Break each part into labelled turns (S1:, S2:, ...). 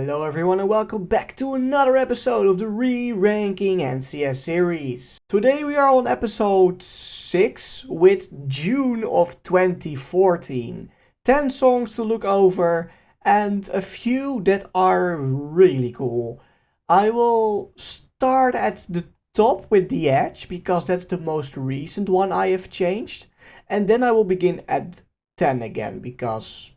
S1: Hello everyone and welcome back to another episode of the Re-Ranking NCS series. Today we are on episode 6 with June of 2014. 10 songs to look over and a few that are really cool. I will start at the top with The Edge because that's the most recent one I have changed. And then I will begin at 10 again because...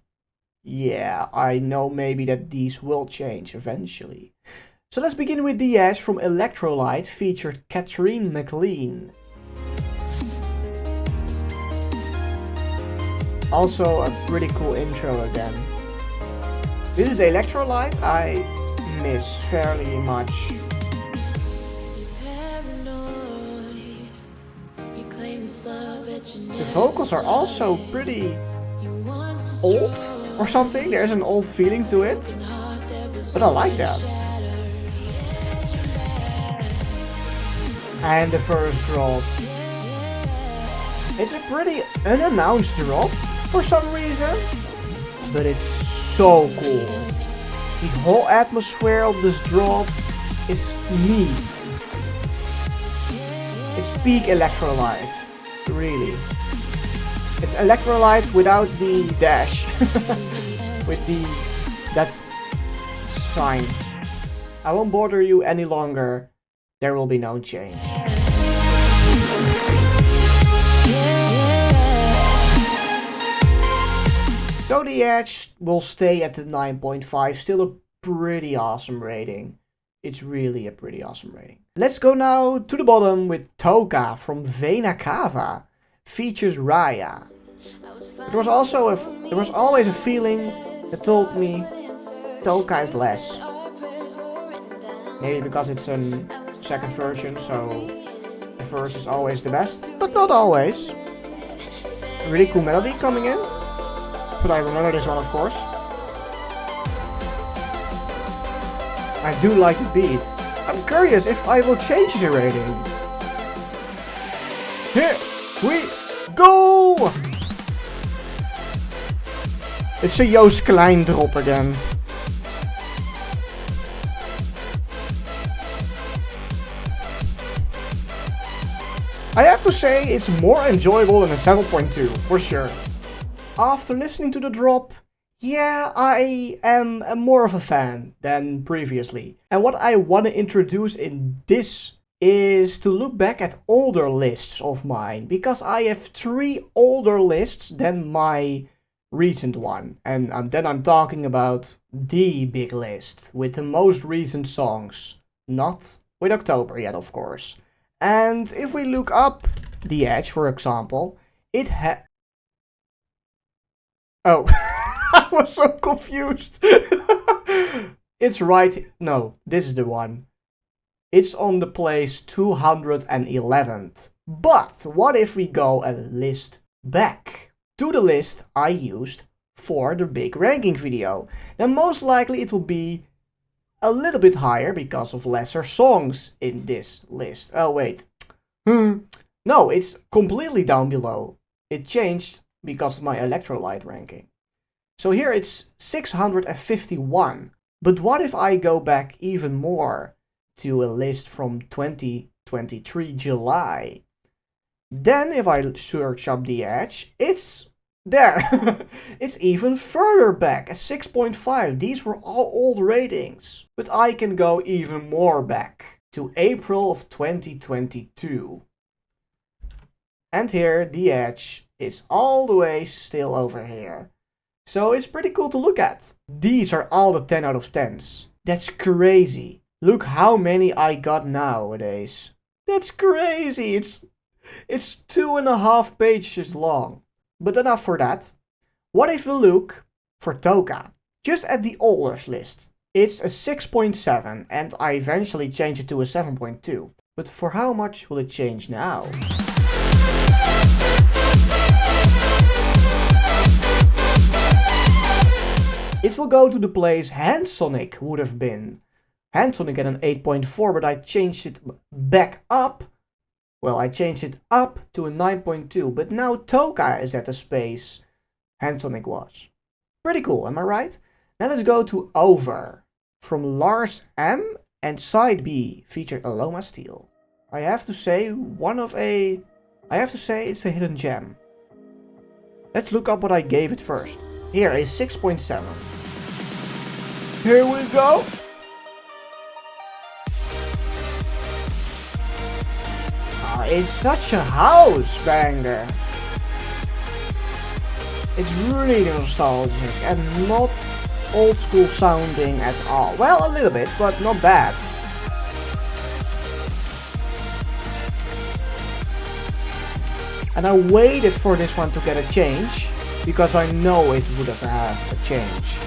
S1: yeah, I know maybe that these will change eventually. So let's begin with The Edge from Electrolyte featured Catherine McLean. Also a pretty cool intro again. This is the Electrolyte I miss fairly much. The vocals are also pretty old or something. There's an old feeling to it, but I like that. And the first drop. It's a pretty unannounced drop for some reason, but it's so cool. The whole atmosphere of this drop is neat. It's peak Electrolyte, really. It's Electrolyte without the dash. With that sign. I won't bother you any longer. There will be no change. So The Edge will stay at the 9.5. Still a pretty awesome rating. It's really a pretty awesome rating. Let's go now to the bottom with Toka from Vena Cava. Features Raya. There was always a feeling that told me Toka is less. Maybe because it's a second version, so the first is always the best, but not always. A really cool melody coming in, but I remember this one of course. I do like the beat. I'm curious if I will change the rating. Here we go! It's a Joost Klein drop again. I have to say it's more enjoyable than a 7.2, for sure. After listening to the drop, yeah, I am more of a fan than previously. And what I want to introduce in this is to look back at older lists of mine, because I have 3 older lists than my recent one, and then I'm talking about the big list with the most recent songs, not with October yet of course. And if we look up The Edge, for example, it oh, I was so confused. It's right, no, this is the one. It's on the place 211th. But what if we go a list back to the list I used for the big ranking video? Then most likely it will be a little bit higher because of lesser songs in this list. Oh wait. No, it's completely down below. It changed because of my Electrolyte ranking. So here it's 651. But what if I go back even more to a list from 2023 July? Then if I search up The Edge, it's there. It's even further back, at 6.5. These were all old ratings. But I can go even more back to April of 2022. And here The Edge is all the way still over here. So it's pretty cool to look at. These are all the 10 out of 10s. That's crazy. Look how many I got nowadays. That's crazy. It's 2.5 pages long. But enough for that. What if we look for Toka? Just at the oldest list. It's a 6.7 and I eventually changed it to a 7.2. But for how much will it change now? It will go to the place Handsonic would have been. Handsonic had an 8.4, but I changed it back up. Well, I changed it up to a 9.2, but now Toka is at the space Handsonic was. Pretty cool, am I right? Now let's go to Over. from Lars M and side B featured Aloma Steel. I have to say it's a hidden gem. Let's look up what I gave it first. Here is 6.7. Here we go. It's such a house banger. It's really nostalgic and not old school sounding at all. Well, a little bit, but not bad. And I waited for this one to get a change, because I know it would have had a change.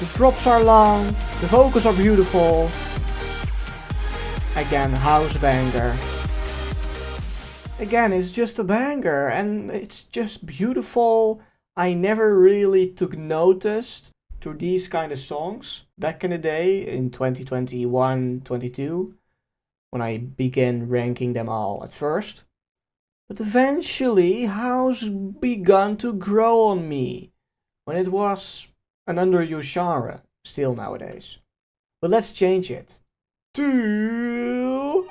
S1: The drops are long, the vocals are beautiful. Again, house banger. Again, it's just a banger and it's just beautiful. I never really took notice to these kind of songs back in the day in 2021, 22, when I began ranking them all at first. But eventually, house began to grow on me when it was an underused genre still nowadays. But let's change it to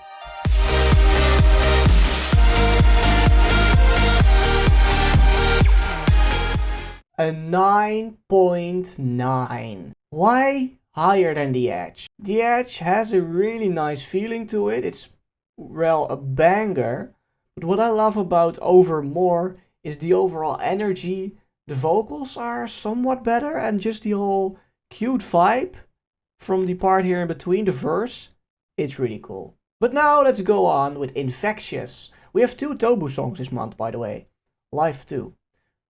S1: a 9.9. Why higher than The Edge? The Edge has a really nice feeling to it. It's, well, a banger. But what I love about Over More is the overall energy. The vocals are somewhat better and just the whole cute vibe from the part here in between the verse. It's really cool. But now let's go on with Infectious. We have 2 Tobu songs this month, by the way. Live too.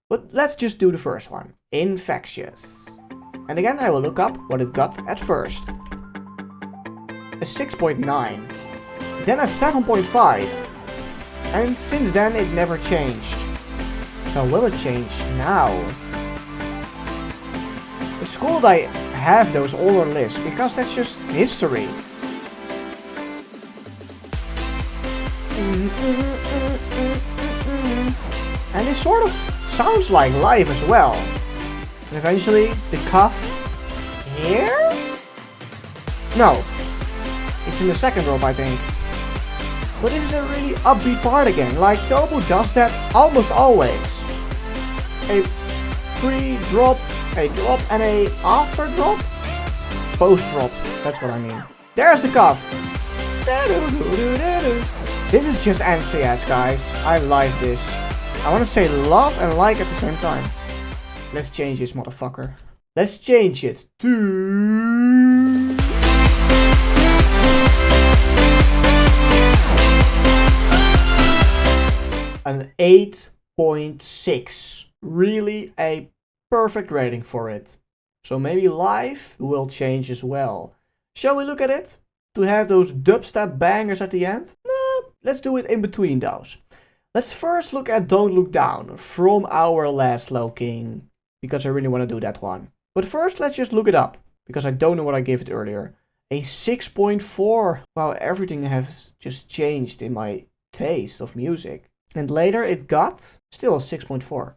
S1: But let's just do the first one. Infectious. And again I will look up what it got at first. A 6.9. Then a 7.5. And since then it never changed. So will it change now? It's cool that I have those older lists, because that's just history. And it sort of sounds like live as well. And eventually the cuff here? No, it's in the second drop I think. But this is a really upbeat part again, like Tobu does that almost always. A pre-drop, a drop and a after drop? Post drop, that's what I mean. There's the cuff. This is just NCS guys, I like this. I want to say love and like at the same time. Let's change this motherfucker. Let's change it to an 8.6. Really a perfect rating for it. So maybe live will change as well. Shall we look at it? To have those dubstep bangers at the end? No, let's do it in between those. Let's first look at Don't Look Down from our last Low King, because I really want to do that one. But first let's just look it up, because I don't know what I gave it earlier. A 6.4. Wow, everything has just changed in my taste of music. And later it got still a 6.4.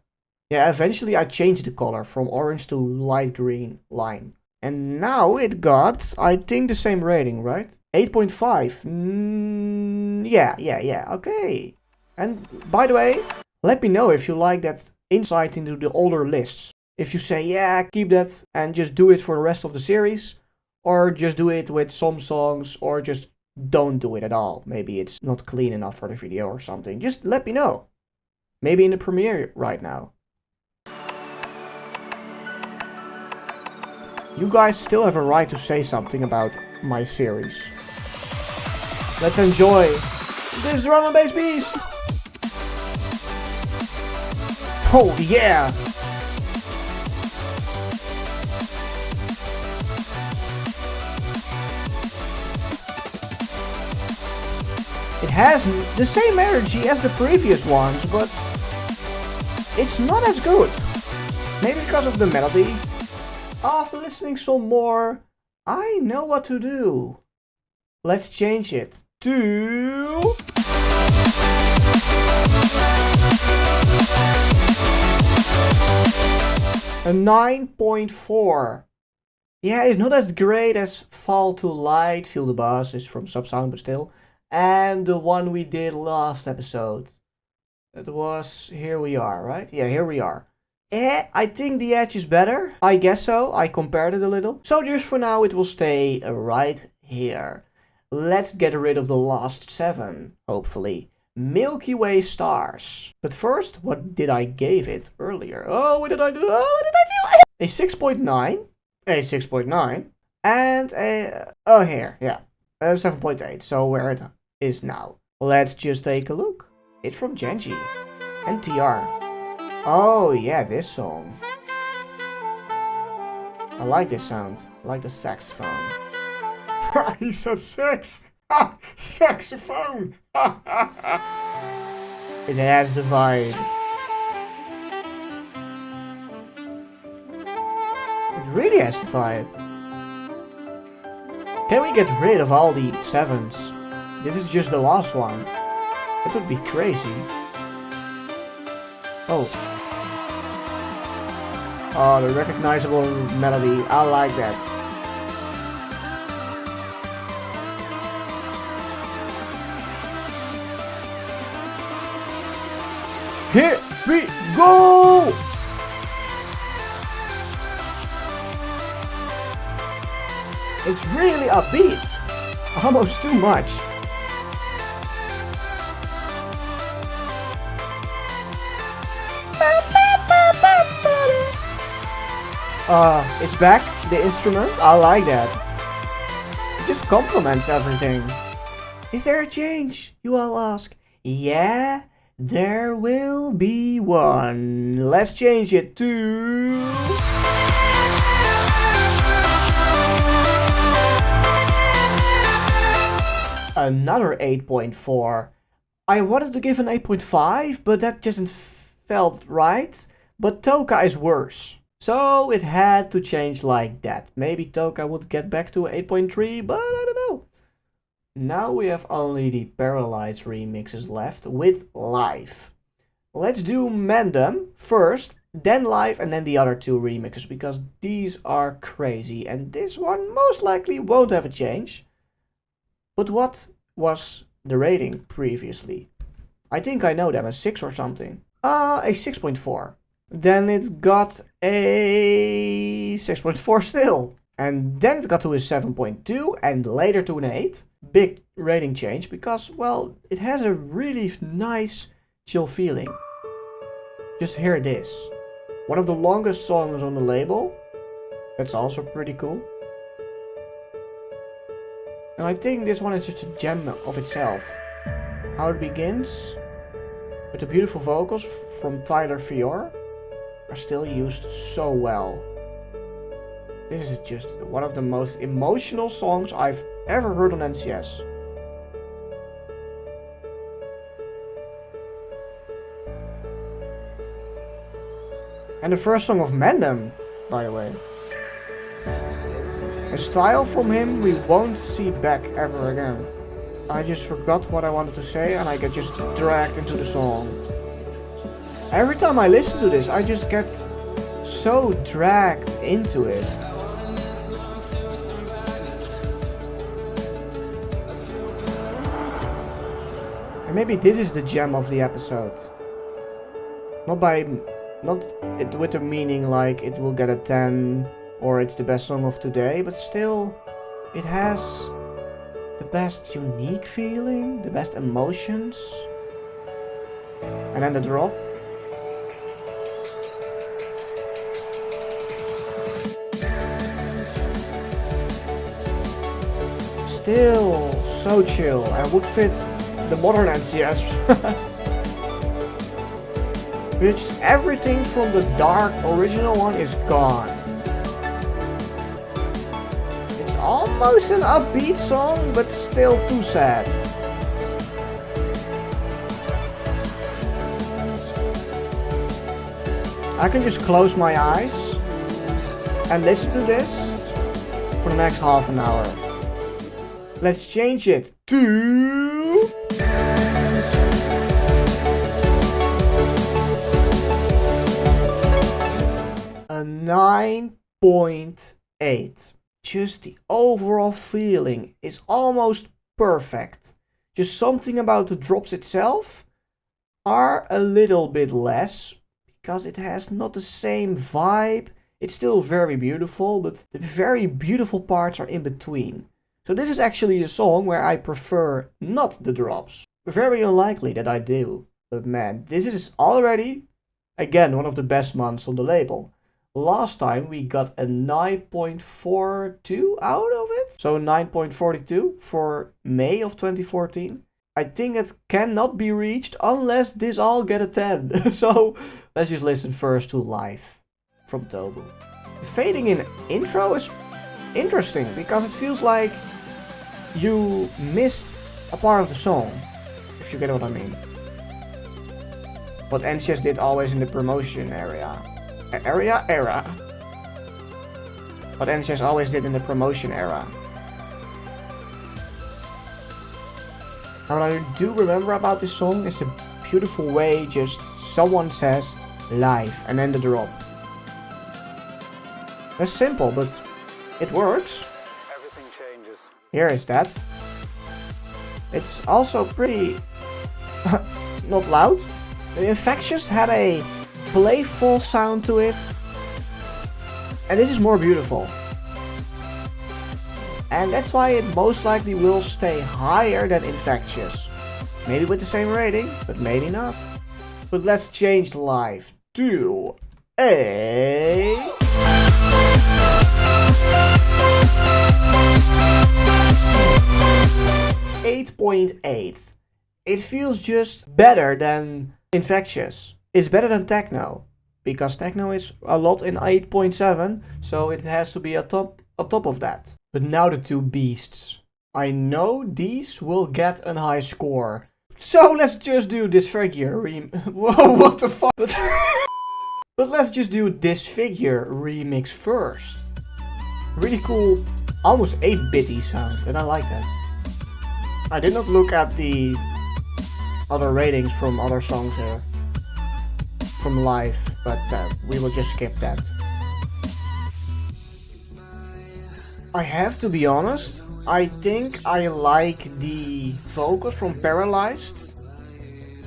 S1: Yeah, eventually I changed the color from orange to light green line. And now it got, I think, the same rating, right? 8.5. Yeah, okay. And by the way, let me know if you like that insight into the older lists. If you say, yeah, keep that and just do it for the rest of the series. Or just do it with some songs, or just don't do it at all. Maybe it's not clean enough for the video or something. Just let me know. Maybe in the premiere right now. You guys still have a right to say something about my series. Let's enjoy this drum and bass beast! Oh yeah! It has the same energy as the previous ones, but it's not as good. Maybe because of the melody. After listening some more, I know what to do. Let's change it to A 9.4. Yeah, it's not as great as Fall to Light, Feel the Buzz is from Subsound, but still. And the one we did last episode. It was Here We Are, right? Yeah, Here We Are. I think the Edge is better. I guess so. I compared it a little. So just for now, it will stay right here. Let's get rid of the last 7, hopefully. Milky Way stars. But first, what did I give it earlier? Oh, what did I do? Oh, what did I do? A 6.9. A 6.9. And a... Oh, here. Yeah. A 7.8. So where it is now. Let's just take a look. It's from Genji. And TR. Oh, yeah, this song. I like this sound. I like the saxophone. He said sex. Saxophone. It has the vibe. It really has the vibe. Can we get rid of all the 7s? This is just the last one. That would be crazy. Oh. Oh, the recognizable melody. I like that. Here we go! It's really upbeat. Almost too much. It's back, the instrument. I like that. It just complements everything. Is there a change? You all ask. Yeah, there will be one. Let's change it to... Another 8.4. I wanted to give an 8.5, but that just felt right. But Toka is worse. So it had to change like that. Maybe Toka would get back to 8.3, but I don't know. Now we have only the Paralyzed remixes left with live. Let's do Mandem first, then live, and then the other 2 remixes, because these are crazy. And this one most likely won't have a change. But what was the rating previously? I think I know them, a 6 or something. A 6.4. Then it got a 6.4 still. And then it got to a 7.2 and later to an 8. Big rating change because, well, it has a really nice chill feeling. Just hear this. One of the longest songs on the label. That's also pretty cool. And I think this one is just a gem of itself. How it begins with the beautiful vocals from Tyler Fior are still used so well. This is just one of the most emotional songs I've ever heard on NCS. And the first song of Mandem, by the way. A style from him we won't see back ever again. I just forgot what I wanted to say and I get just dragged into the song. Every time I listen to this, I just get so dragged into it. And maybe this is the gem of the episode. Not with the meaning like it will get a 10 or it's the best song of today, but still it has the best unique feeling, the best emotions. And then the drop. Still so chill and would fit the modern NCS. Which everything from the dark original one is gone. It's almost an upbeat song, but still too sad. I can just close my eyes and listen to this for the next half an hour. Let's change it to... 9.8. Just the overall feeling is almost perfect. Just something about the drops itself are a little bit less, because it has not the same vibe. It's still very beautiful, but the very beautiful parts are in between. So this is actually a song where I prefer not the drops. Very unlikely that I do. But man, this is already, again, one of the best months on the label. Last time we got a 9.42 out of it. So 9.42 for May of 2014. I think it cannot be reached unless this all get a 10. So let's just listen first to Live from Tobu. The fading in intro is interesting because it feels like you missed a part of the song, if you get what I mean. What NCS did always in the promotion era. What NCS always did in the promotion era. And what I do remember about this song is the beautiful way just someone says live and then the drop. That's simple, but it works.
S2: Everything changes.
S1: Here is that. It's also pretty not loud. The Infectious had a playful sound to it. And this is more beautiful. And that's why it most likely will stay higher than Infectious. Maybe with the same rating, but maybe not. But let's change Live to a 8.8. It feels just better than Infectious. It's better than Techno, because Techno is a lot in 8.7, so it has to be on top of that. But now the two beasts. I know these will get a high score. So let's just do Disfigure Whoa, what the fuck? But let's just do Disfigure remix first. Really cool, almost 8-bitty sound, and I like that. I did not look at the other ratings from other songs here. From Live, but we will just skip that. I have to be honest, I think I like the vocals from Paralyzed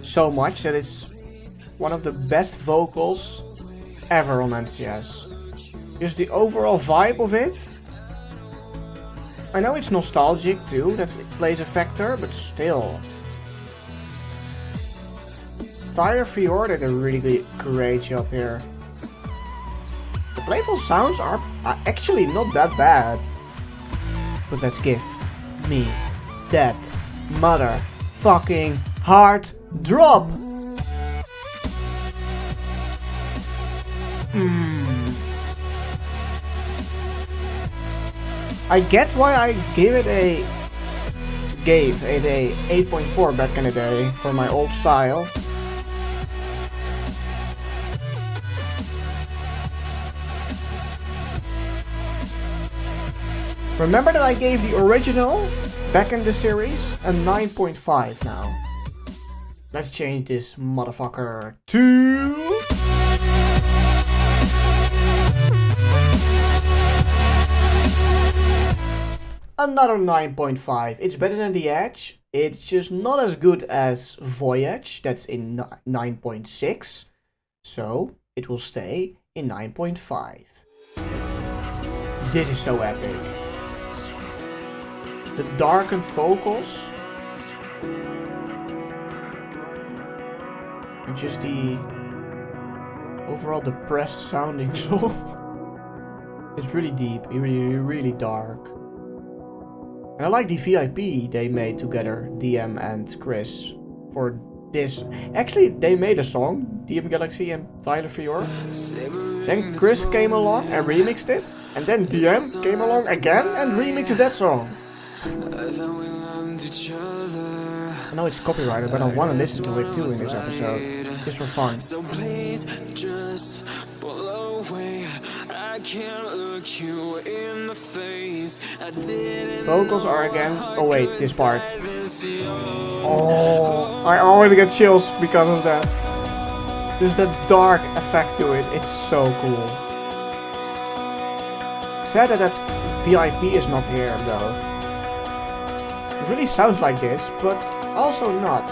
S1: so much that it's one of the best vocals ever on NCS. Just the overall vibe of it. I know it's nostalgic too, that it plays a factor, but still. Tyler Fior did a really great job here. The playful sounds are actually not that bad. But let's give me that motherfucking heart drop. I get why I gave it a 8.4 back in the day for my old style. Remember that I gave the original, back in the series, a 9.5 now. Let's change this motherfucker to another 9.5. It's better than The Edge. It's just not as good as Voyage, that's in 9.6. So it will stay in 9.5. This is so epic. The darkened vocals and just the overall depressed sounding song. It's really deep, really dark. And I like the VIP they made together, DM and Chris, for this. Actually, they made a song, DM Galaxy and Tyler Fior. Then Chris came along and remixed it. And then DM came along again and remixed that song. I know it's copyrighted, but I want to listen to it too in this episode, just for fun. So please just pull away. I can't look you in the face. Vocals are again. Oh wait, this part. Oh, I already get chills because of that. There's that dark effect to it. It's so cool. sad that VIP is not here though. It really sounds like this, but also not.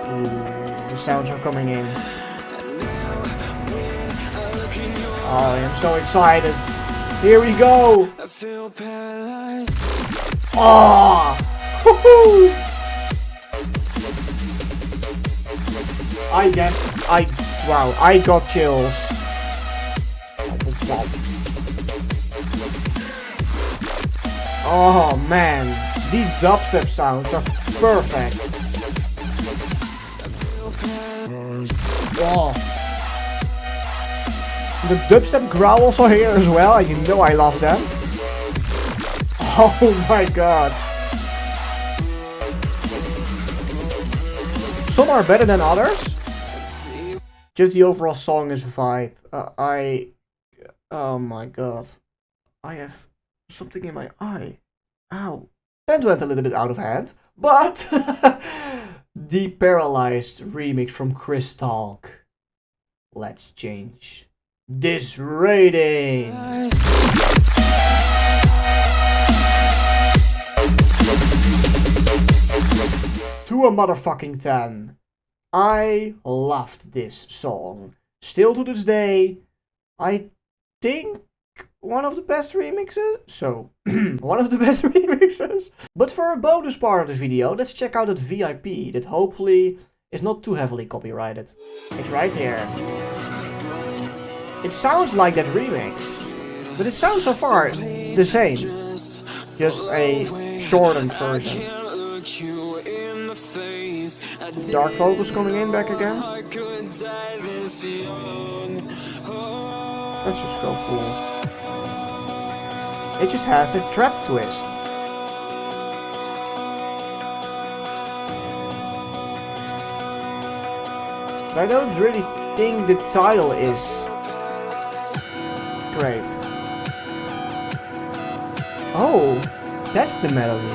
S1: Ooh, the sounds are coming in. Oh, I am so excited. Here we go. Oh! Wow, I got chills. Oh man, these dubstep sounds are perfect. Oh. The dubstep growls are here as well, and you know I love them. Oh my god. Some are better than others. Just the overall song is a vibe. Oh my god. I have something in my eye. Ow. That went a little bit out of hand. But the Paralyzed remix from Crystalk. Let's change this rating. To a motherfucking 10. I loved this song. Still to this day, I think one of the best remixes. So, one of the best remixes. But for a bonus part of the video, let's check out that VIP that hopefully is not too heavily copyrighted. It's right here. It sounds like that remix, but it sounds so far the same. Just a shortened version. Dark vocals coming in back again. That's just so cool. It just has a trap twist. I don't really think the title is great. Oh, that's the melody.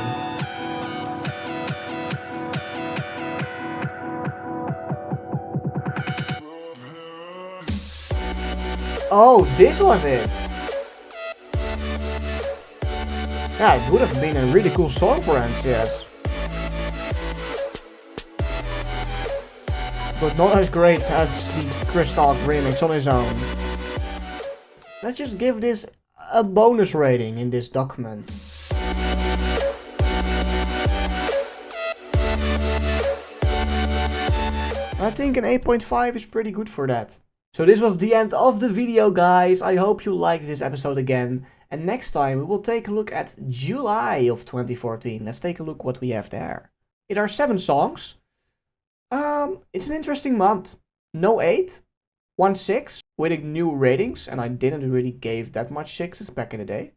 S1: Oh, this was it. Yeah, it would have been a really cool song for NCS. But not as great as the Crystalk remix on his own. Let's just give this a bonus rating in this document. I think an 8.5 is pretty good for that. So this was the end of the video, guys. I hope you liked this episode again. And next time we will take a look at July of 2014. Let's take a look what we have there. It are 7 songs. It's an interesting month. No 8, 1 6 with new ratings, and I didn't really give that much 6s back in the day.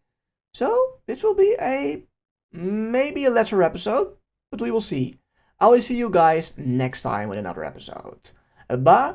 S1: So this will be maybe a lesser episode, but we will see. I will see you guys next time with another episode. Bye.